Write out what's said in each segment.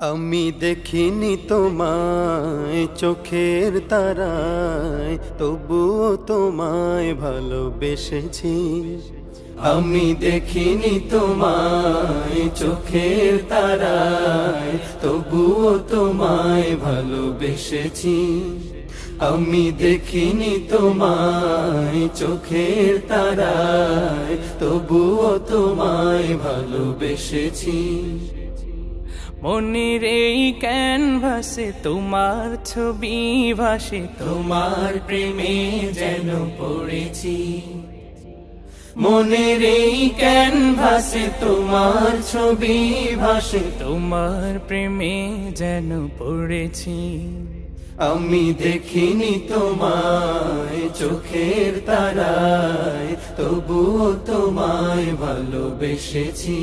আমি দেখিনি তোমায় চোখের তারায়, তবুও তোমায় ভালোবেসেছি। আমি দেখিনি তোমায় চোখের তারায়, তবুও তোমায় ভালোবেসেছি। আমি দেখিনি তোমায় চোখের তারায়, তবুও তোমায় ভালোবেসেছি। মনের এই ক্যানভাসে তোমার ছবি ভাসে, তোমার প্রেমে যেন পড়েছি। মনের এই ক্যানভাসে তোমার ছবি ভাসে, তোমার প্রেমে যেন পড়েছি। আমি দেখিনি তোমায় চোখের তারায়, তবুও তোমায় ভালোবেসেছি।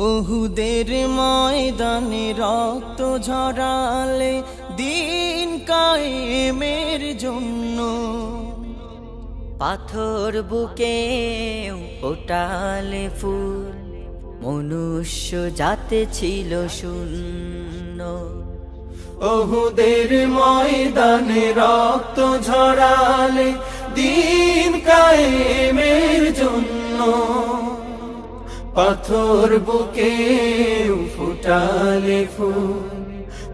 ওহুদের ময়দানে রক্ত ঝরালে দিন কায়েমের জন্য, পাথর বুকে ফোটালে ফুল, মনুষ্য জাতে ছিল শূন্য। ওহুদের ময়দানে রক্ত ঝরালে দিন কায়েমের জন্য, পাথর বুকে ফুটালে ফুল,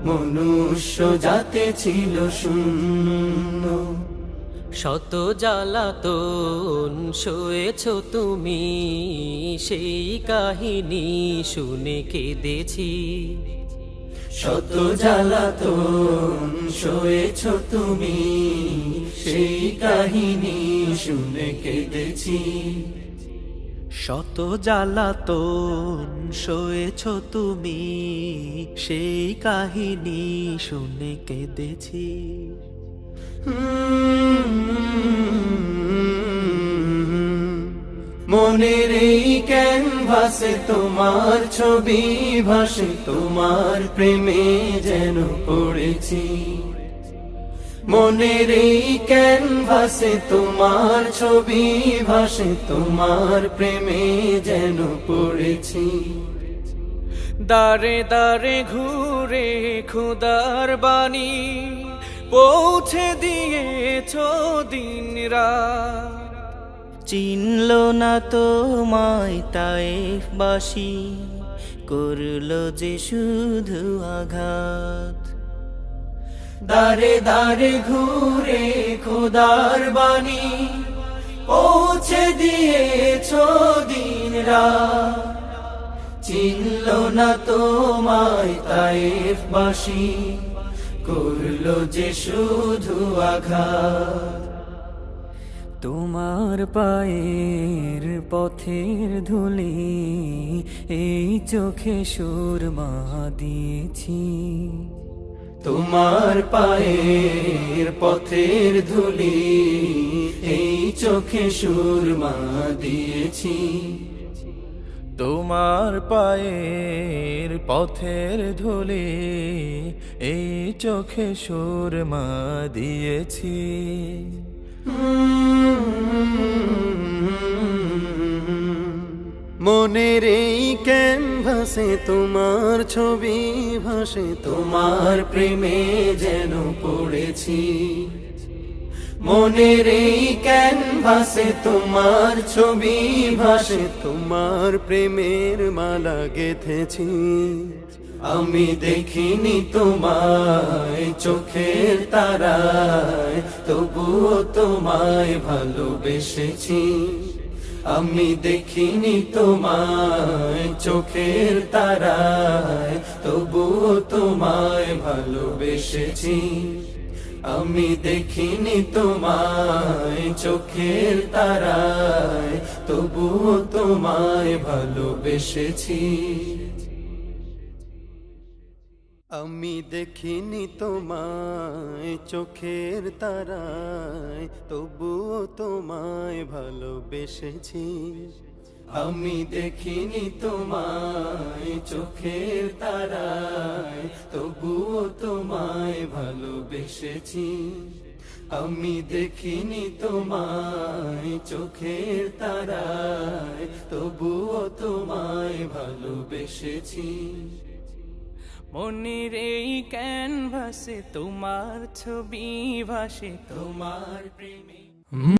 মনুষ্য জাতে ছিল শূন্য। শত জ্বালাতন সয়েছ তুমি, সেই কাহিনী শুনে কেঁদেছি। শত জ্বালাতন সয়েছ তুমি, সেই কাহিনী শুনে কেঁদেছি। শত জ্বালাতন সয়েছ তুমি, সেই কাহিনী শুনে কেঁদেছি। মনের এই ক্যানভাসে তোমার ছবি ভাসে, তোমার প্রেমে যেন পড়েছি। মনের এই ক্যানভাসে তোমার ছবি ভাসে, তোমার প্রেমে যেন পড়েছি। দারে দারে ঘুরে খোদার বাণী পৌঁছে দিয়েছ দিন রাত, চিনল না তোমায় তায়েফবাসী, করলো যে শুধু আঘাত। দারে দারে ঘুরে খোদার বাণী পৌঁছে দিয়েছ দিন রাত, চিনল না তোমায় তায়েফবাসী, করলো যে শুধু আঘাত। তোমার পায়ের পথের ধুলি এই চোখে সুরমা দিয়েছি। তোমার পায়ের পথের ধুলি এই চোখে সুরমা দিয়েছি। তোমার পায়ের পথের ধুলি এই চোখে সুরমা দিয়েছি। মনের এই ক্যানভাসে তোমার ছবি ভাসে, তোমার প্রেমে যেন পড়েছি। মনের এই ক্যানভাসে তোমার ছবি ভাসে, তোমার প্রেমের মালা গেঁথেছি। আমি দেখিনি তোমায় চোখের তারায়, তবুও তোমায় ভালোবেসেছি। আমি দেখিনি তোমায় চোখের তারায়, তবুও তোমায় ভালোবেসেছি। আমি দেখিনি তোমায় চোখের তারায়, তবুও তোমায় ভালোবেসেছি। আমি দেখিনি তোমায় চোখের তারায়, তবুও তোমায় ভালোবেসেছি। আমি দেখিনি তোমায় চোখের তারায়, তবুও তোমায় ভালোবেসেছি। আমি দেখিনি তোমায় চোখের তারায়, তবুও তোমায় ভালোবেসেছি। মনের এই ক্যানভাসে তোমার ছবি ভাসে তোমার প্রেমে